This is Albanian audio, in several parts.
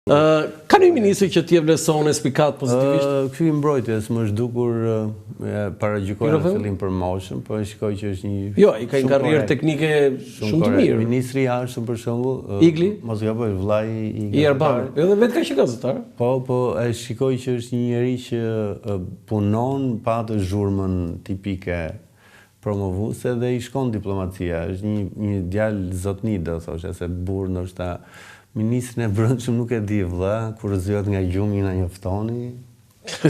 Ka një ministri që t'je vlerëson e spikat pozitivisht? Ky i mbrojtjes më është dukur paragjykohet në fillim për moshën, po e shikoj që është një Jo, i ka një karrierë teknike shumë të mirë. Ministri i jashtëm për shembull, Igli? Mos gaboj, vllai i Erbanë. Edhe vetë ka qenë gazetar. Po e shikoj që është një njerëz që punon pa të zhurmën tipike promovuese dhe i shkon diplomacia. Është një djalë zotni, do thoshe, se burr ndoshta. Ministrin e Brendshëm nuk e di vëlla, kur rëzohet nga gjumi na njoftoni.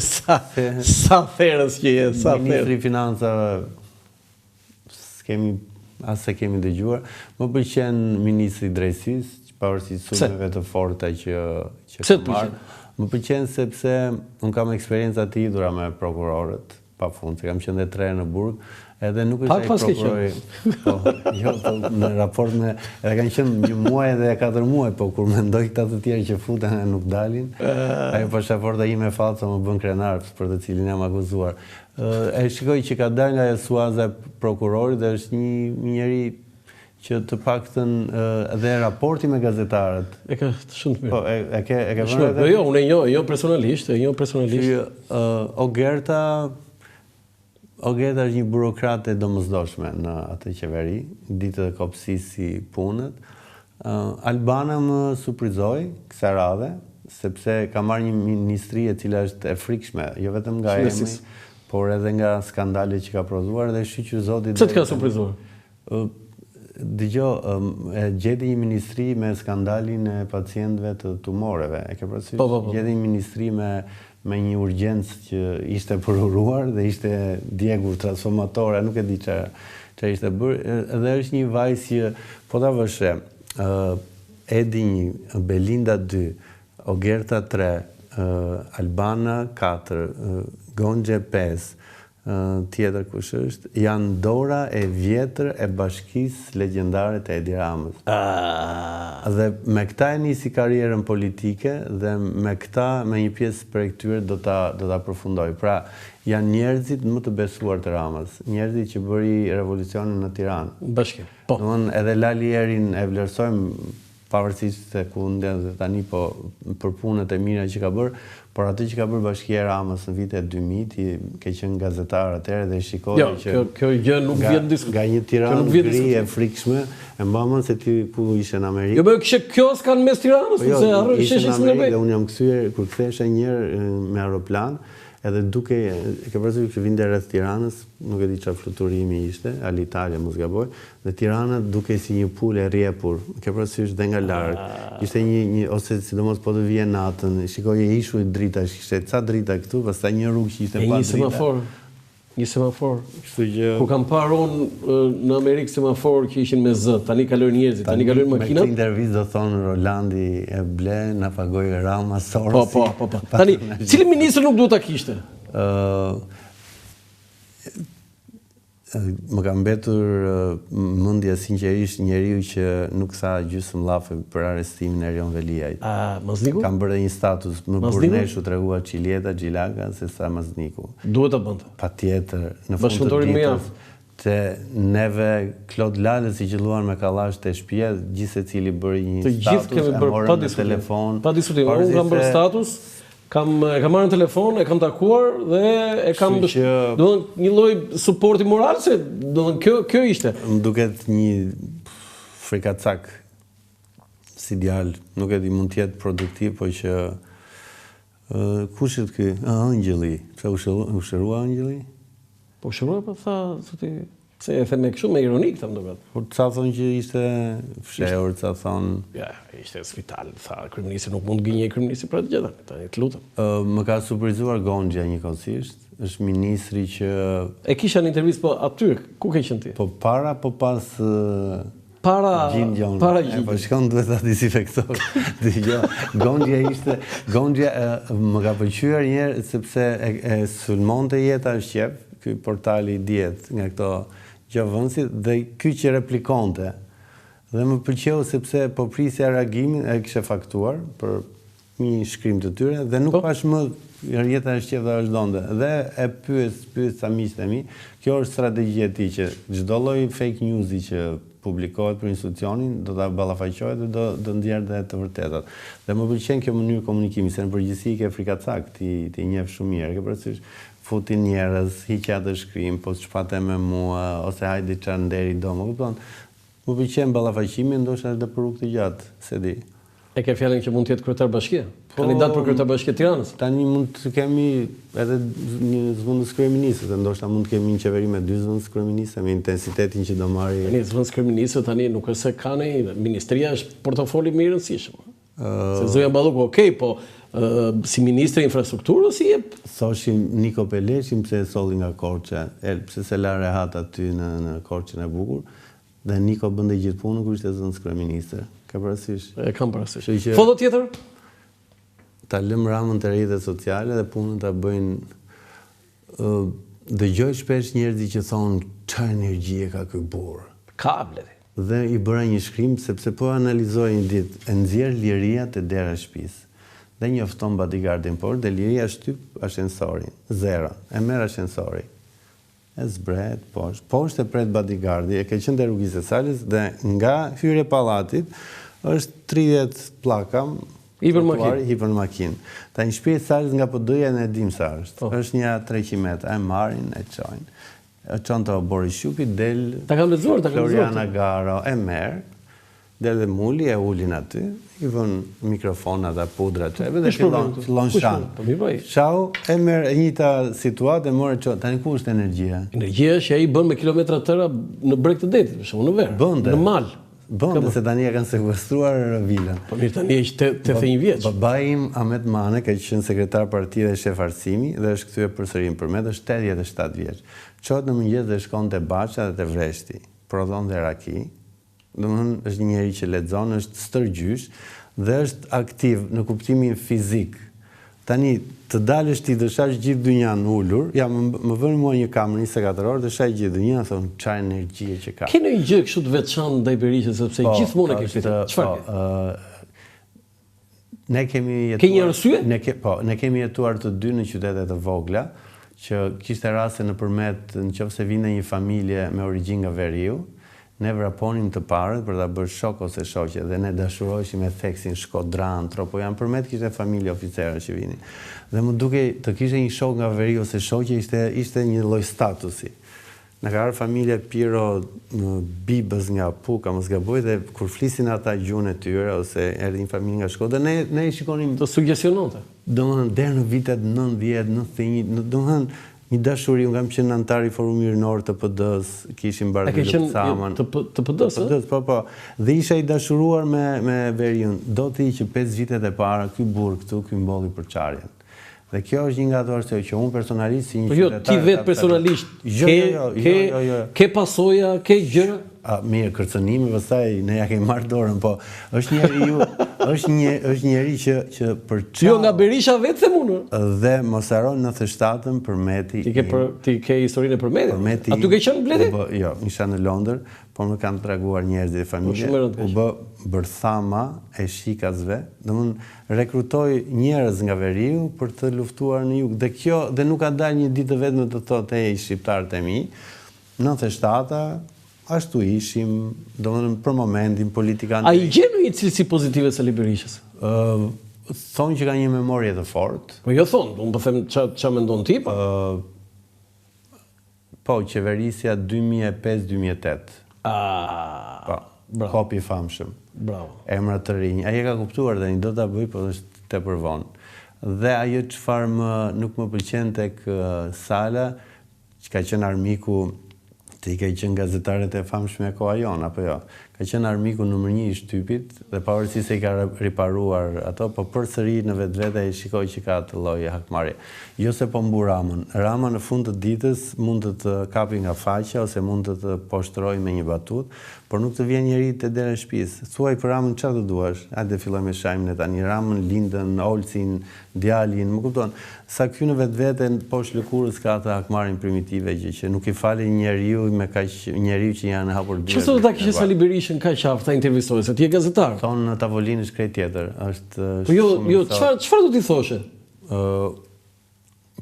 Sa therës që je, sa therës. Ministri i Financave se kemi dëgjuar. Më pëlqen ministri i Drejtësisë, pavarësisht sulmeve të forta që marr. Më pëlqen sepse un kam eksperjenca të lidhura me prokurorët, pafund, se kam qenë 3 në burg. Edhe nuk është ai prokurori. Po, jo, në raport me edhe kanë qenë 1 muaj dhe 4 muaj, po kur mendoj këta të tjerë që futen e nuk dalin, ajo pasaporta ime falsa më bën krenar për të cilin jam akuzuar. E shikoj që ka dalë nga suaza prokurori dhe është një njeri që të paktën edhe raporti me gazetarët. E ka shumë të mirë. Po, e ke vënë edhe? Jo, unë e njoh personalisht, Ogeta është një burokrate domosdoshme në atë qeveri, ditë dhe kopësisi punët. Albana më surprizoi kësaj radhe, sepse ka marrë një ministri e cila është e frikshme, jo vetëm nga emri, por edhe nga skandalet që ka prodhuar dhe shqyqyr zoti. Pse të ka surprizuar? Dëgjoj, gjeti një ministri me skandalin e pacientëve të tumoreve. E ke parasysh? Gjeti një ministri me një urgjencë që ishte përuruar dhe ishte djegur transformatore, nuk e di që ishte bërë, edhe është një vajzë që, po ta vëshe, Edi 1, Belinda 2, Ogerta 3, Albana 4, Gonxhe 5, tjetër kush është, janë dora e vjetër e bashkisë legjendare të Edi Ramës. Dhe me këta e nisi karrierën politike dhe me një pjesë për këtyre do ta përfundoj. Pra, janë njerëzit më të besuar të Ramës, njerëzit që bëri revolucionin në Tiranë. Bashkë, po. Edhe Lali Erin e vlerësojmë pavarësisht se ku ndjen tani, po për punët e mira që ka bërë, por atë që ka bërë Bashkia e Ramës në vitet 2000, ti ke qenë gazetar atëherë dhe shikoj që kjo gjë nuk vjen diskutim. Nga një Tiranë gri e frikshme, e mbamën se ti ku ishe në Amerikë. Jo, kjo kioska në mes Tiranës, se ishe në Amerikë dhe unë jam kthyer kur kthehesha një herë me aeroplan, edhe duke ke parasysh që vinte rreth Tiranës, nuk e di çfarë fluturimi ishte, Alitalia mos gaboj, dhe Tirana duke si një pulë e rrjepur, ke parasysh dhe nga larg. Ishte një ose sidomos po të vije natën, shikoje ishuj drita, ishte ca drita këtu, pastaj një rrugë që ishte pa drita. Një semafor. Ku kam parë unë në Amerikë semafor që ishin me zë, tani kalojnë njerëzit, tani kalojnë makinat. Me këtë intervistë do thonë Rolandi e ble, na pagoi Rama Sorsi. Po. Tani, cili ministër nuk duhet ta kishte? Më ka mbetur mendja sinqerisht njeriu që nuk sa gjysmë llafe për arrestimin e Erion Veliajt. Mazniku? Kam bërë një status më burneshu tregua Çilieta Xhilaka se sa Mazniku. Duhet ta bënte. Patjetër, në fund të ditës. Te neve Klod Lalës i qelluan me kallash te shtëpia, gjithsecili bëri një status, e morën në telefon. Pa diskutim, unë kam bërë status. Kam marrë në telefon, e kam takuar dhe e kam një lloj suporti moral se kjo ishte. Më duket një frikacak si djalë, nuk e di mund të jetë produktiv, po që kush është ky? Angjëlli. Pse u shërua Angjëlli? Po shërua, po tha se e them kështu me ironi këtë më duket. Por ca thonë që ishte fshehur, ca thonë. Ja, ishte spital, tha kryeministri nuk mund gënjej kryeministri për atë gjë, tani të lutem. Më ka surprizuar Gonxha njëkohësisht, është ministri që e kisha në intervistë, po aty ku ke qenë ti? Po para, po pas para Gjingjon. Po shkon duhet ta dezinfektoj. Gonxha më ka pëlqyer një herë sepse e sulmonte Jeta Shqep, ky portali diet nga këto gjavënësit, dhe ky që replikonte. Dhe më pëlqeu sepse po prisja reagimin, e kishe faktuar për një shkrim të tyre dhe nuk pash më rjeta e shqip dhe është donde. Dhe e pyet sa miqtë e mi, kjo është strategjia e tij që çdo lloj fake news-i që publikohet për institucionin do ta ballafaqohet dhe do nxjerrë dhe të vërtetat. Dhe më pëlqen kjo mënyrë komunikimi, se në përgjithësi ke frikacak, ti njeh shumë mirë, ke parasysh futin njerëz, hiqja atë shkrim, po çfarë me mua ose hajde çan deri do, më kupton? Më pëlqen ballafaqimi, ndoshta edhe për rrugë të gjatë, se di. E ke fjalën që mund të jetë kryetar bashkie? Kandidat për kryetar bashkie Tiranës? Tani mund të kemi edhe një zëvendës kryeministër, ndoshta mund të kemi një qeveri me 2 zëvendës kryeministë me intensitetin që do marri. Tani zëvendës kryeministër tani nuk është se ka ne, ministria është portofoli më i rëndësishëm. Se Zoja Balluku, okej, po si ministri infrastrukturës si jep? Thoshim Niko Peleshim pse e solli nga Korça, pse se la rehat aty në Korçën e bukur, dhe Niko bënte gjithë punën kur ishte zëvendës kryeministër. Ka parasysh? E kam parasysh. Foto tjetër? Ta lëm Ramën të rrjetet sociale dhe punën ta bëjnë. Dëgjoj shpesh njerëzit që thonë çfarë energjie ka ky burr. Ka vlerë. Dhe i bëra një shkrim sepse po analizoj një ditë, e nxjerr Liria te dera e shtëpisë. Dhe njofton bodyguardin por dhe Liria shtyp ashensorin. 0. E merr ashensorin. E zbret poshtë e pret bodyguardi, e ke qenë te rrugës së Salës dhe nga hyrja e pallatit është 30 pllaka hipermakinë. Ta një shtëpi e Salës nga PD-ja ne dim sa është. Është një 300 metra, e marrin, e çojnë. E çon te Bori Shupi del. Ta kam lexuar, Floriana Garo e merr. Del dhe muli e ulin aty, i vën mikrofonat dhe pudra çeve dhe fillon shan. Çau, e merr e njëjta situatë e morë çon. Tani ku është energjia? Energjia që ai bën me kilometra të tëra në breg të detit, për shembull në verë, në mal. Bënde, se tani e kanë sekuestruar vilën. Po mirë, tani është 81 vjeç. Babai im Ahmet Mane ka qenë sekretar partie dhe shef arsimi dhe është kthyer përsëri në Përmet, është 87 vjeç. Çohet në mëngjes dhe shkon te Baça dhe te Vreshti, prodhon dhe raki. Domethënë është një njerëz që lexon, është stërgjysh dhe është aktiv në kuptimin fizik. Tani të dalësh ti të shash gjithë dynjan ulur, ja më vën mua një kamë 24 orë të shaj gjithë dynjan, thon çfarë energjie që ka. Ke një gjë kështu të veçantë ndaj Berishës sepse gjithmonë e ke fitur. Çfarë? Ne kemi jetuar. Ke një arsye? Ne kemi jetuar të dy në qytete të vogla, që kishte raste nëpërmjet nëse vinte një familje me origjinë nga veriu, ne vraponim të parët për ta bërë shok ose shoqe dhe ne dashuroheshim me theksin Shkodran, Tropo janë përmet kishte familje oficerë që vinin. Dhe më duke të kishte një shok nga veri ose shoqe ishte një lloj statusi. Në ka arë familje Piro Bibës nga Puka, mos gaboj, dhe kur flisin ata gjuhën e tyre ose erdhi një familje nga Shkodra, ne i shikonim të sugjestiononte. Domethënë deri në vitet 90, 91, domethënë një dashuri, unë kam qenë antar i Forumit Rinor të PD-s, kishim Bardhë Saman. Të PD-s, po. Dhe isha i dashuruar me veriun. Do të që 5 vitet e para ky burr këtu, ky mbolli për çarjen. Dhe kjo është një nga ato arsye që unë personalisht si një qytetar. Po jo, ti vetë personalisht ke pasoja, ke gjëra? Mirë, kërcënimi pastaj ne ja kemi marrë dorën, po është njeri që për çfarë. Jo nga Berisha vetë them unë. Dhe mos haron 97-ën Përmeti. Ti ke historinë e Përmetit. A tu ke qenë Bledi? Jo, isha në Londër, por më kanë treguar njerëzit e familje. U bë bërthama e shikasve, domethënë rekrutoi njerëz nga veriu për të luftuar në jug. Dhe nuk ka dalë një ditë vetëm të thotë ai shqiptarët e mi. 97-a ashtu ishim, domethënë për momentin politikanë. A i gjen një cilësi pozitive Sali Berishës? Thonë që ka një memorie të fortë. Po jo thonë, unë po them ç'a mendon ti, po. Po, qeverisja 2005-2008. Po, kopi i famshëm. Bravo. Emra të rinj. Ai e ka kuptuar dhe do ta bëj, po është tepër vonë. Dhe ajo çfarë nuk më pëlqen tek Sala, që ka qenë armiku. Ti ka qenë gazetarët e famshme e koha jon, apo jo? Ka qenë armiku numër 1 i shtypit dhe pavarësisht se i ka riparuar ato, po përsëri në vetvete e shikoj që ka të lloje hakmarrje. Jo se po mbu Ramën. Rama në fund të ditës mund të të kapi nga faqja ose mund të të poshtroj me një batut, por nuk të vjen njeri te dera e shtëpisë. Thuaj për Ramën çfarë do duash? Hajde filloj me shajmin e tani. Ramën, Lindën, Olcin, djalin, më kupton? Sa ky në vetvete poshtë lëkurës ka atë hakmarrjen primitive që nuk i falë njeriu me kaq njeriu që janë hapur dyert. Çfarë do ta kishte Sali Berisha ishin kaq qafë ta intervistoj, se ti je gazetar. Thonë në tavolinë shkret tjetër, është po jo, çfarë do t'i thoshe?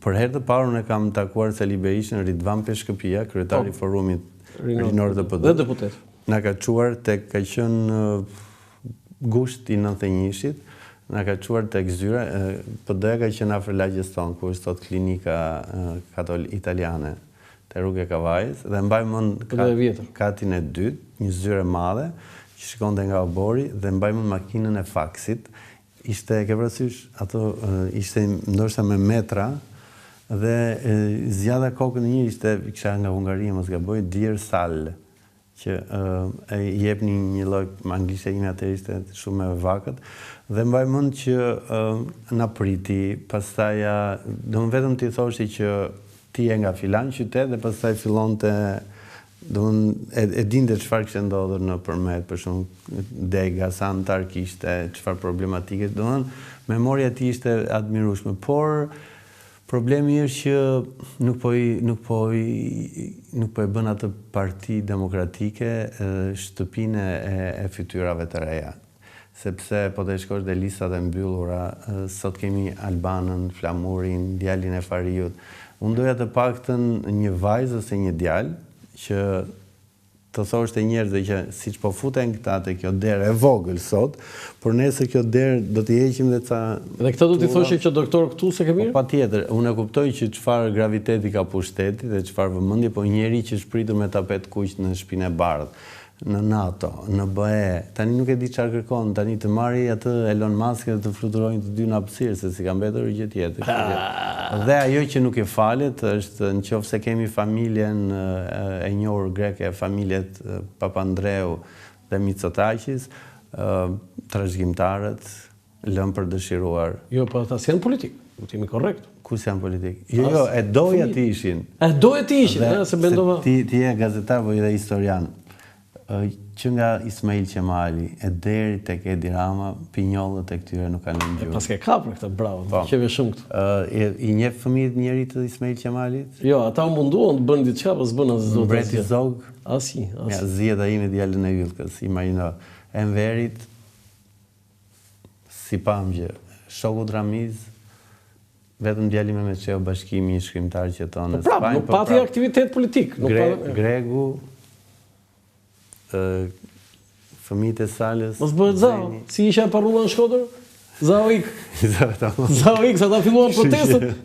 Për herë të parë unë kam takuar Sali Berishën, Ridvan Peshkëpia, kryetari i forumit rinor të PD. Dhe deputet. Na ka çuar tek ka qenë gusht i 91-shit, na ka çuar tek zyra, PD-ja ka qenë afër lagjes tonë, ku është sot klinika italiane te rrugë e Kavajës, dhe mbaj mend katin e dytë, një zyrë e madhe që shikonte nga obori, dhe mbaj mend makinën e faksit. Ishte, ke parasysh, ato ishte ndoshta me metra, dhe zgjadha kokën e një ishte, kisha nga Hungaria, mos gaboj, Dear Sal, që i jepni një lloj, anglisht e ime atëherë ishte shumë e vakët, dhe mbaj mend që na priti, pastaj domun vetëm ti thoshi që ti je nga filan qytet, dhe pastaj fillonte, domun e dinte çfarë kishte ndodhur në përmet, për shembull dega sa antar kishte, çfarë problematike, domun memoria e tij ishte admirueshme, por problemi është që nuk po e bën atë parti demokratike shtëpinë e fytyrave të reja. Sepse po të shkosh dhe listat e mbyllura, sot kemi Albanën, Flamurin, djalin e Fariut. Unë doja të paktën një vajzë ose një djalë që të thoshte njerëzve që siç po futen këta te kjo derë e vogël sot, por nesër kjo derë do t'i heqim dhe ca. Dhe këtë do t'i thoshe që doktor këtu se ke mirë? Patjetër, unë e kuptoj që çfarë graviteti ka pushteti dhe çfarë vëmendje, po njeri që shpritur me tapet kuq në shtëpinë e bardhë, në NATO, në BE, tani nuk e di çfarë kërkon, tani të marri atë Elon Musk dhe të fluturojnë të dy në hapësirë, se si ka mbetur gjë tjetër. Dhe ajo që nuk e falet është nëse kemi familjen e njohur greke, familjet Papandreou dhe Mitsotakis, trashëgimtarët lënë për dëshiruar. Jo, po ata janë politik, nuk jemi korrekt. Kus janë politik? Jo, e doja të ishin. E doja të ishin, se mendova. Ti je gazetar, po edhe historian. Që nga Ismail Qemali e deri tek Edi Rama, pinjollët e këtyre nuk kanë lënë gjuhë. Pas ke kapur këtë, bravo, qeve shumë këtë. I njeh fëmijët njerit të Ismail Qemalit? Jo, ata u munduan të bënë diçka, po s'bën asgjë. Mbreti Zog? Asi. Ja, zgjeta ime djalën e Yllkës, imagjino. Enverit, si pamgje, shokut Ramiz, vetëm djali me Meçeu, bashkimi i shkrimtar që tonë në Spanjë. Nuk pati aktivitet politik. Gregu, fëmijët e Salës. Mos bëhet zao, si isha e parrulla në Shkodër? Zao ik. Zao ik, sa ta filluan protestët.